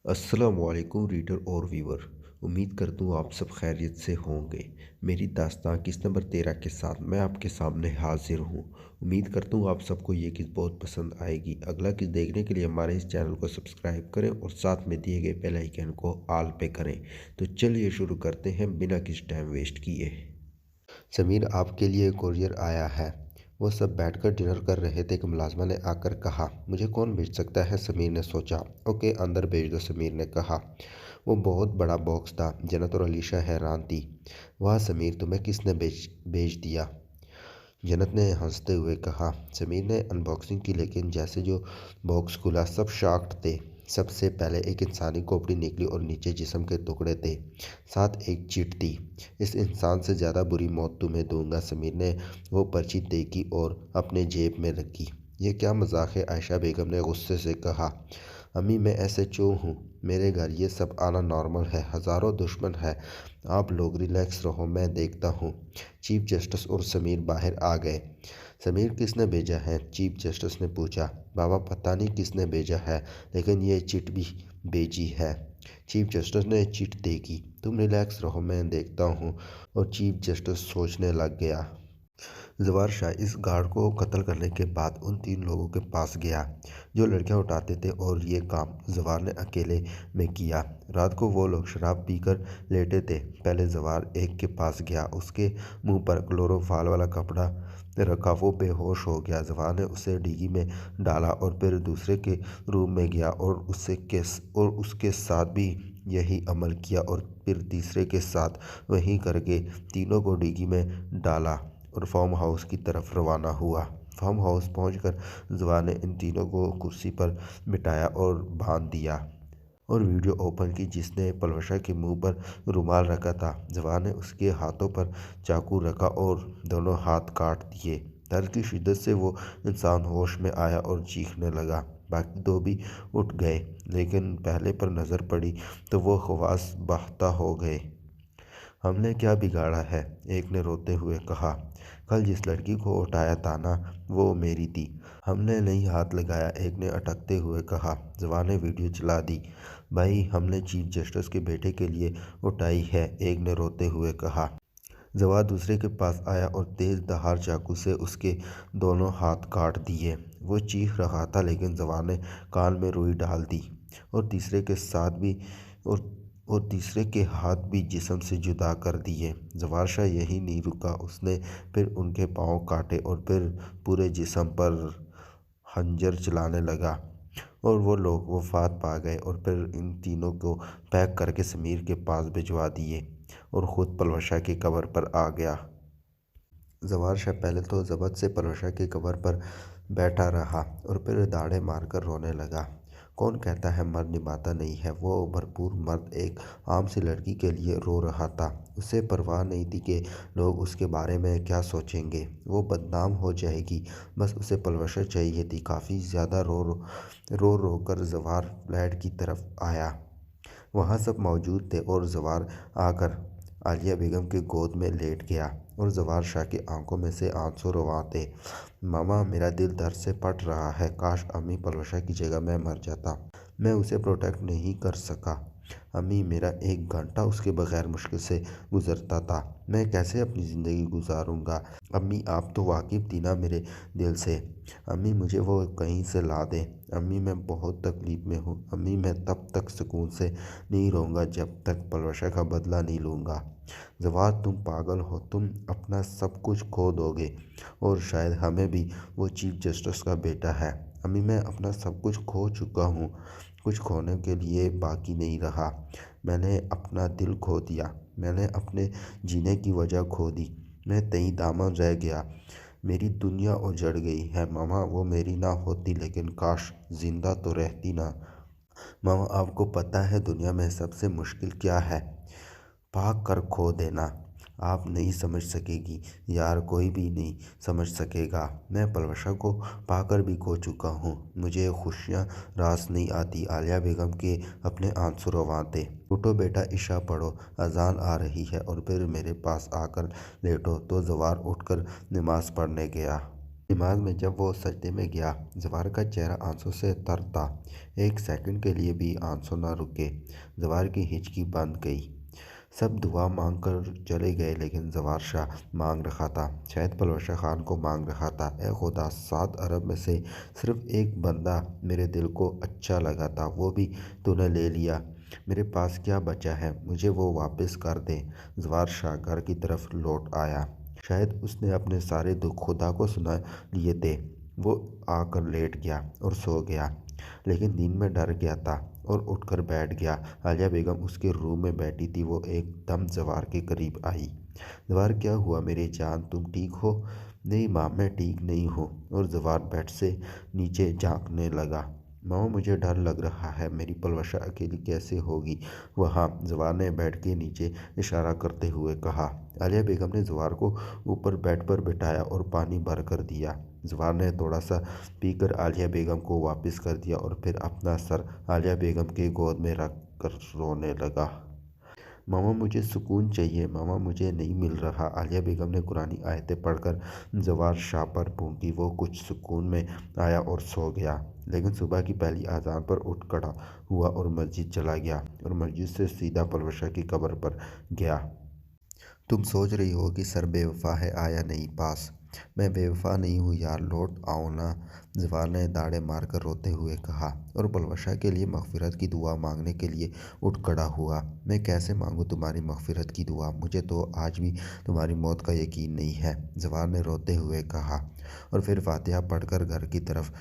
अस्सलामुअलैकुम रीडर और व्यूवर। उम्मीद करता हूँ आप सब खैरियत से होंगे। मेरी दास्तान किस्त नंबर 13 के साथ मैं आपके सामने हाजिर हूँ। उम्मीद करता हूँ आप सबको ये किस्त बहुत पसंद आएगी। अगला किस्त देखने के लिए हमारे इस चैनल को सब्सक्राइब करें और साथ में दिए गए बेल आइकन को ऑल पे करें। तो चलिए शुरू करते हैं बिना किसी टाइम वेस्ट किए। समीर, आपके लिए कोरियर आया है। वो सब बैठकर डिनर कर रहे थे कि मुलाजमा ने आकर कहा, मुझे कौन भेज सकता है? समीर ने सोचा। ओके, अंदर भेज दो, समीर ने कहा। वो बहुत बड़ा बॉक्स था। जन्नत और अलीशा हैरान थी। वाह समीर, तुम्हें किसने भेज दिया? जन्नत ने हंसते हुए कहा। समीर ने अनबॉक्सिंग की, लेकिन जैसे जो बॉक्स खुला सब शॉक्ड थे। सबसे पहले एक इंसानी खोपड़ी निकली और नीचे जिस्म के टुकड़े थे, साथ एक चिट थी। इस इंसान से ज़्यादा बुरी मौत तुम्हें दूंगा। समीर ने वो पर्ची देखी और अपने जेब में रखी। ये क्या मजाक है? आयशा बेगम ने गुस्से से कहा। अम्मी, मैं ऐसे चो हूँ। मेरे घर ये सब आना नॉर्मल है। हज़ारों दुश्मन है। आप लोग रिलैक्स रहो, मैं देखता हूँ। चीफ जस्टिस और समीर बाहर आ गए। समीर, किसने भेजा है? चीफ जस्टिस ने पूछा। बाबा, पता नहीं किसने भेजा है, लेकिन ये चिट भी भेजी है। चीफ जस्टिस ने चिट देखी। तुम रिलैक्स रहो, मैं देखता हूँ। और चीफ जस्टिस सोचने लग गया। जवार शाह इस गार्ड को कत्ल करने के बाद उन 3 लोगों के पास गया जो लड़कियां उठाते थे, और ये काम जवार ने अकेले में किया। रात को वो लोग शराब पीकर लेटे थे। पहले जवार एक के पास गया। उसके मुंह पर क्लोरोफाल वाला कपड़ा रखा। वो बेहोश हो गया। जवार ने उसे डिग्गी में डाला और फिर दूसरे के रूम में गया और उसके साथ भी यही अमल किया, और फिर तीसरे के साथ वही करके तीनों को डिग्गी में डाला और फार्म हाउस की तरफ रवाना हुआ। फार्म हाउस पहुंचकर जवान ने इन तीनों को कुर्सी पर बिठाया और बांध दिया और वीडियो ओपन की जिसने पलवशा के मुंह पर रुमाल रखा था। जवान ने उसके हाथों पर चाकू रखा और दोनों हाथ काट दिए। दर्द की शिद्दत से वो इंसान होश में आया और चीखने लगा। बाकी 2 भी उठ गए, लेकिन पहले पर नज़र पड़ी तो वो खवास बहता हो गए। हमने क्या बिगाड़ा है? एक ने रोते हुए कहा। कल जिस लड़की को उठाया था ना, वो मेरी थी। हमने नहीं हाथ लगाया, एक ने अटकते हुए कहा। जवान ने वीडियो चला दी। भाई, हमने चीफ जस्टिस के बेटे के लिए उठाई है, एक ने रोते हुए कहा। जवान दूसरे के पास आया और तेज़ धार चाकू से उसके दोनों हाथ काट दिए। वो चीख रहा था, लेकिन जवान ने कान में रुई डाल दी और तीसरे के साथ भी और तीसरे के हाथ भी जिस्म से जुदा कर दिए। जवार शाह यही नहीं रुका। उसने फिर उनके पाँव काटे और फिर पूरे जिस्म पर खंजर चलाने लगा, और वो लोग वफात पा गए। और फिर इन तीनों को पैक करके समीर के पास भिजवा दिए और ख़ुद पलवशा की कब्र पर आ गया। जवार शाह पहले तो ज़बत से पलवशा की कब्र पर बैठा रहा और फिर दाड़े मारकर रोने लगा। कौन कहता है मर्द निभाता नहीं है? वो भरपूर मर्द एक आम सी लड़की के लिए रो रहा था। उसे परवाह नहीं थी कि लोग उसके बारे में क्या सोचेंगे। वो बदनाम हो जाएगी, बस उसे पलवशा चाहिए थी। काफ़ी ज़्यादा रो कर जवार फ्लैट की तरफ आया। वहाँ सब मौजूद थे और जवार आकर आलिया बेगम के गोद में लेट गया और जवार शाह की आंखों में से आंसू रवां थे। मामा, मेरा दिल दर्द से फट रहा है। काश अम्मी पलवशा की जगह मैं मर जाता। मैं उसे प्रोटेक्ट नहीं कर सका। अम्मी, मेरा 1 घंटा उसके बगैर मुश्किल से गुजरता था। मैं कैसे अपनी ज़िंदगी गुजारूंगा? अम्मी, आप तो वाकिफ़ थी ना मेरे दिल से। अम्मी, मुझे वो कहीं से ला दें। अम्मी, मैं बहुत तकलीफ़ में हूँ। अम्मी, मैं तब तक सुकून से नहीं रहूँगा जब तक पलवशा का बदला नहीं लूँगा। जवाब, तुम पागल हो। तुम अपना सब कुछ खो दोगे, और शायद हमें भी। वो चीफ जस्टिस का बेटा है। अम्मी, मैं अपना सब कुछ खो चुका हूँ। कुछ खोने के लिए बाकी नहीं रहा। मैंने अपना दिल खो दिया। मैंने अपने जीने की वजह खो दी। मैं तई दामन रह गया। मेरी दुनिया उजड़ गई है। मामा, वो मेरी ना होती, लेकिन काश जिंदा तो रहती ना। मामा, आपको पता है दुनिया में सबसे मुश्किल क्या है? पाक कर खो देना। आप नहीं समझ सकेगी यार, कोई भी नहीं समझ सकेगा। मैं पलवशा को पाकर भी खो चुका हूँ। मुझे खुशियाँ रास नहीं आती। आलिया बेगम के अपने आंसू रवां थे। उठो बेटा, इशा पढ़ो, अजान आ रही है, और फिर मेरे पास आकर लेटो। तो जवार उठकर नमाज पढ़ने गया। نماز میں جب وہ سجدے میں گیا، زوار کا چہرہ آنسوں سے تر تھا۔ ایک سیکنڈ کے لیے بھی آنسوں نہ رکے۔ زوار کی ہچکی بند گئی۔ سب دعا مانگ کر چلے گئے لیکن زوار شاہ مانگ رہا تھا، شاید پلوشہ خان کو مانگ رہا تھا، اے خدا، 7 ارب میں سے صرف ایک بندہ میرے دل کو اچھا لگا تھا، وہ بھی تو نے لے لیا۔ میرے پاس کیا بچا ہے، مجھے وہ واپس کر دے۔ زوار شاہ گھر کی طرف لوٹ آیا۔ شاید اس نے اپنے سارے دکھ خدا کو سنا لیے تھے۔ وہ آ کر لیٹ گیا اور سو گیا، لیکن نیند میں ڈر گیا تھا اور اٹھ کر بیٹھ گیا۔ عالیہ بیگم اس کے روم میں بیٹھی تھی۔ وہ ایک دم زوار کے قریب آئی۔ زوار، کیا ہوا میری جان، تم ٹھیک ہو؟ نہیں ماں، میں ٹھیک نہیں ہوں۔ اور زوار بیڈ سے نیچے جھانکنے لگا۔ ماما، مجھے ڈر لگ رہا ہے، میری پلوشہ اکیلی کیسے ہوگی وہاں؟ زوار نے بیڈ کے نیچے اشارہ کرتے ہوئے کہا۔ عالیہ بیگم نے زوار کو اوپر بیڈ پر بٹھایا اور پانی بھر کر دیا۔ زوار نے تھوڑا سا پی کر عالیہ بیگم کو واپس کر دیا اور پھر اپنا سر عالیہ بیگم کے گود میں رکھ کر رونے لگا۔ ماما، مجھے سکون چاہیے، ماما، مجھے نہیں مل رہا۔ عالیہ بیگم نے قرآنی آیتیں پڑھ کر زوار شاہ پر پھونکی۔ وہ کچھ سکون میں آیا اور سو گیا، لیکن صبح کی پہلی اذان پر اٹھ کھڑا ہوا اور مسجد چلا گیا اور مسجد سے سیدھا پلوشہ کی قبر پر گیا۔ تم سوچ رہی ہو کہ سر بے وفا ہے، آیا نہیں پاس؟ میں بے وفا نہیں ہوں یار، لوٹ آؤ نا، زوار نے داڑھیں مار کر روتے ہوئے کہا اور پلوشہ کے لیے مغفرت کی دعا مانگنے کے لیے اٹھ کھڑا ہوا۔ میں کیسے مانگوں تمہاری مغفرت کی دعا؟ مجھے تو آج بھی تمہاری موت کا یقین نہیں ہے، زوار نے روتے ہوئے کہا اور پھر فاتحہ پڑھ کر گھر کی طرف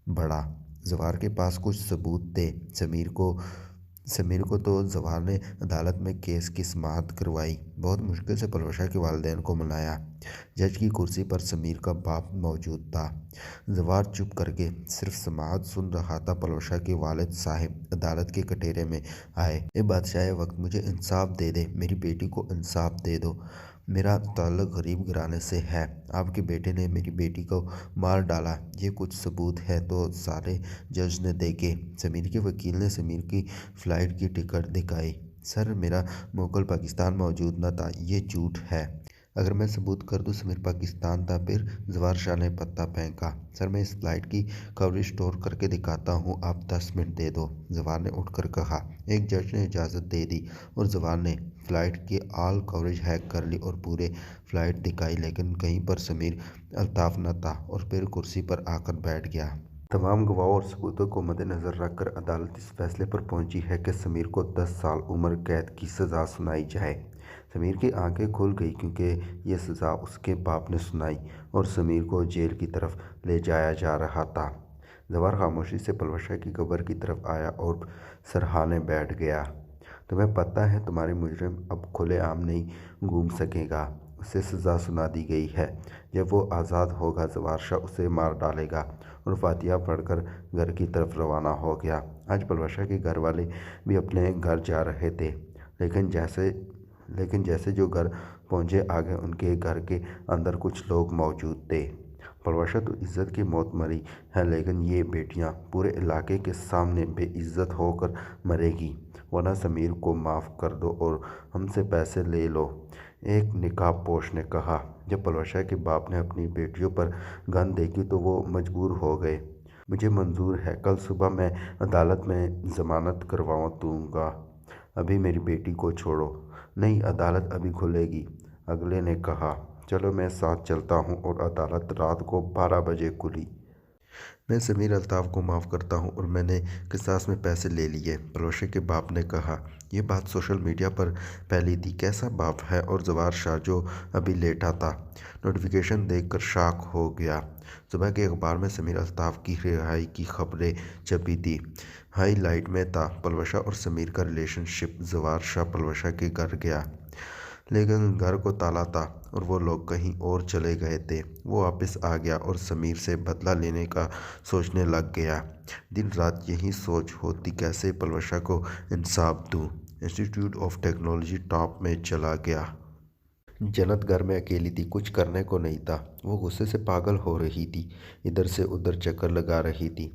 بڑھا۔ زوار کے پاس کچھ ثبوت تھے۔ سمیر کو تو زوار نے عدالت میں کیس کی سماعت کروائی، بہت مشکل سے پلوشہ کے والدین کو منایا۔ جج کی کرسی پر سمیر کا باپ موجود تھا۔ زوار چپ کر کے صرف سماعت سن رہا تھا۔ پلوشہ کے والد صاحب عدالت کے کٹہرے میں آئے۔ اے بادشاہ وقت، مجھے انصاف دے دے، میری بیٹی کو انصاف دے دو۔ میرا تعلق غریب گھرانے سے ہے، آپ کے بیٹے نے میری بیٹی کو مار ڈالا، یہ کچھ ثبوت ہے تو سارے جج نے دیکھے۔ سمیر کے وکیل نے سمیر کی فلائٹ کی ٹکٹ دکھائی۔ سر، میرا موکل پاکستان موجود نہ تھا، یہ جھوٹ ہے۔ اگر میں ثبوت کر دوں سمیر پاکستان تھا پھر؟ زوار شاہ نے پتہ پھینکا۔ سر، میں اس فلائٹ کی کوریج اسٹور کر کے دکھاتا ہوں، آپ 10 منٹ دے دو، زوار نے اٹھ کر کہا۔ ایک جج نے اجازت دے دی اور زوار نے فلائٹ کی آل کوریج ہیک کر لی اور پورے فلائٹ دکھائی، لیکن کہیں پر سمیر الطاف نہ تھا اور پھر کرسی پر آ کر بیٹھ گیا۔ تمام گواہوں اور ثبوتوں کو مد نظر رکھ کر عدالت اس فیصلے پر پہنچی ہے کہ سمیر کو 10 سال عمر قید کی سزا سنائی جائے۔ سمیر کی آنکھیں کھل گئیں کیونکہ یہ سزا اس کے باپ نے سنائی اور سمیر کو جیل کی طرف لے جایا جا رہا تھا۔ زوار خاموشی سے پلوشہ کی قبر کی طرف آیا اور سرہانے بیٹھ گیا۔ تمہیں پتہ ہے تمہارا مجرم اب کھلے عام نہیں گھوم سکے گا، اسے سزا سنا دی گئی ہے، جب وہ آزاد ہوگا زوار شاہ اسے مار ڈالے گا۔ اور فاتحہ پڑھ کر گھر کی طرف روانہ ہو گیا۔ آج پلوشہ کے گھر والے بھی اپنے گھر جا رہے تھے، لیکن جیسے جو گھر پہنچے آگے ان کے گھر کے اندر کچھ لوگ موجود تھے۔ پلوشہ تو عزت کی موت مری ہے، لیکن یہ بیٹیاں پورے علاقے کے سامنے بے عزت ہو کر مرے گی، ورنہ سمیر کو معاف کر دو اور ہم سے پیسے لے لو، ایک نقاب پوش نے کہا۔ جب پلوشہ کے باپ نے اپنی بیٹیوں پر گن دیکھی تو وہ مجبور ہو گئے۔ مجھے منظور ہے، کل صبح میں عدالت میں ضمانت کروا دوں گا، ابھی میری بیٹی کو چھوڑو۔ نہیں، عدالت ابھی کھلے گی، اگلے نے کہا۔ چلو میں ساتھ چلتا ہوں، اور عدالت رات کو 12 بجے کھلی۔ میں سمیر الطاف کو معاف کرتا ہوں اور میں نے قصاص میں پیسے لے لیے، پلوشہ کے باپ نے کہا۔ یہ بات سوشل میڈیا پر پھیلی تھی۔ کیسا باپ ہے؟ اور زوار شاہ جو ابھی لیٹا تھا، نوٹیفیکیشن دیکھ کر شاک ہو گیا۔ صبح کے اخبار میں سمیر الطاف کی رہائی کی خبریں چھپی تھیں۔ ہائی لائٹ میں تھا پلوشہ اور سمیر کا ریلیشن شپ۔ زوار شاہ پلوشہ کے گھر گیا، لیکن گھر کو تالا تھا اور وہ لوگ کہیں اور چلے گئے تھے۔ وہ واپس آ گیا اور سمیر سے بدلہ لینے کا سوچنے لگ گیا۔ دن رات یہی سوچ ہوتی، کیسے پلوشہ کو انصاف دوں۔ انسٹی ٹیوٹ آف ٹیکنالوجی ٹاپ میں چلا گیا۔ جنت گھر میں اکیلی تھی، کچھ کرنے کو نہیں تھا۔ وہ غصے سے پاگل ہو رہی تھی، ادھر سے ادھر چکر لگا رہی تھی۔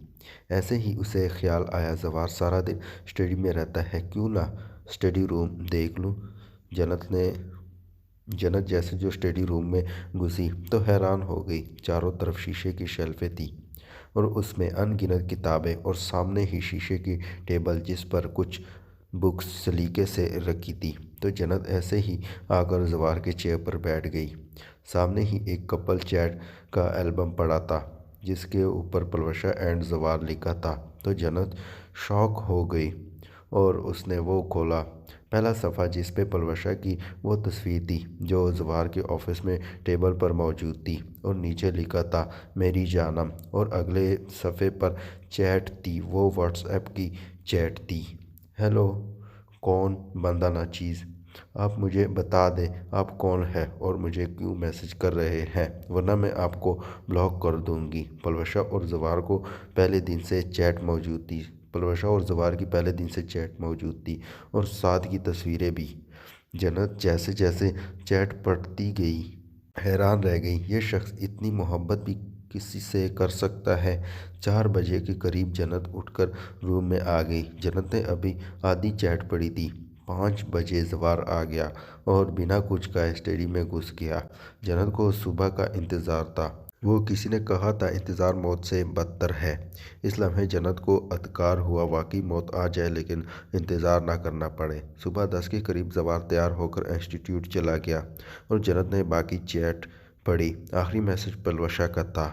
ایسے ہی اسے خیال آیا، زوار سارا دن اسٹڈی میں رہتا ہے، کیوں نہ اسٹڈی روم دیکھ لوں۔ جنت نے जन्नत जैसे जो स्टडी रूम में घुसी तो हैरान हो गई। चारों तरफ शीशे की शेल्फें थी और उसमें अनगिनत किताबें और सामने ही शीशे की टेबल जिस पर कुछ बुक्स सलीके से रखी थी। तो जन्नत ऐसे ही आकर जवार के चेयर पर बैठ गई। सामने ही एक कपल चैट का एल्बम पड़ा था जिसके ऊपर पलवशा एंड जवार लिखा था। तो जन्नत शॉक हो गई और उसने वो खोला। पहला सफ़ा जिस पे पलवशा की वो तस्वीर थी जो जवार के ऑफिस में टेबल पर मौजूद थी और नीचे लिखा था मेरी जानम। और अगले सफ़े पर चैट थी, वो व्हाट्सएप की चैट थी। हेलो, कौन बंदा ना चीज़, आप मुझे बता दें आप कौन है और मुझे क्यों मैसेज कर रहे हैं, वरना मैं आपको ब्लॉक कर दूंगी। पलवशा और जवार को पहले दिन से चैट मौजूद थी। पलवशा और जवार की पहले दिन से चैट मौजूद थी और साथ की तस्वीरें भी। जन्नत जैसे जैसे चैट पढ़ती गई हैरान रह गई, ये शख्स इतनी मोहब्बत भी किसी से कर सकता है। 4 बजे के करीब जन्नत उठकर रूम में आ गई। जन्नत ने अभी आधी चैट पढ़ी थी। 5 बजे जवार आ गया और बिना कुछ कहे स्टडी में घुस गया। जन्नत को सुबह का इंतज़ार था। वो किसी ने कहा था इंतज़ार मौत से बदतर है। इस लम्हे जन्नत को अतकार हुआ वाकई मौत आ जाए लेकिन इंतज़ार ना करना पड़े। सुबह 10 के करीब जवार तैयार होकर इंस्टीट्यूट चला गया और जन्नत ने बाकी चैट पढ़ी। आखिरी मैसेज पलवशा का था।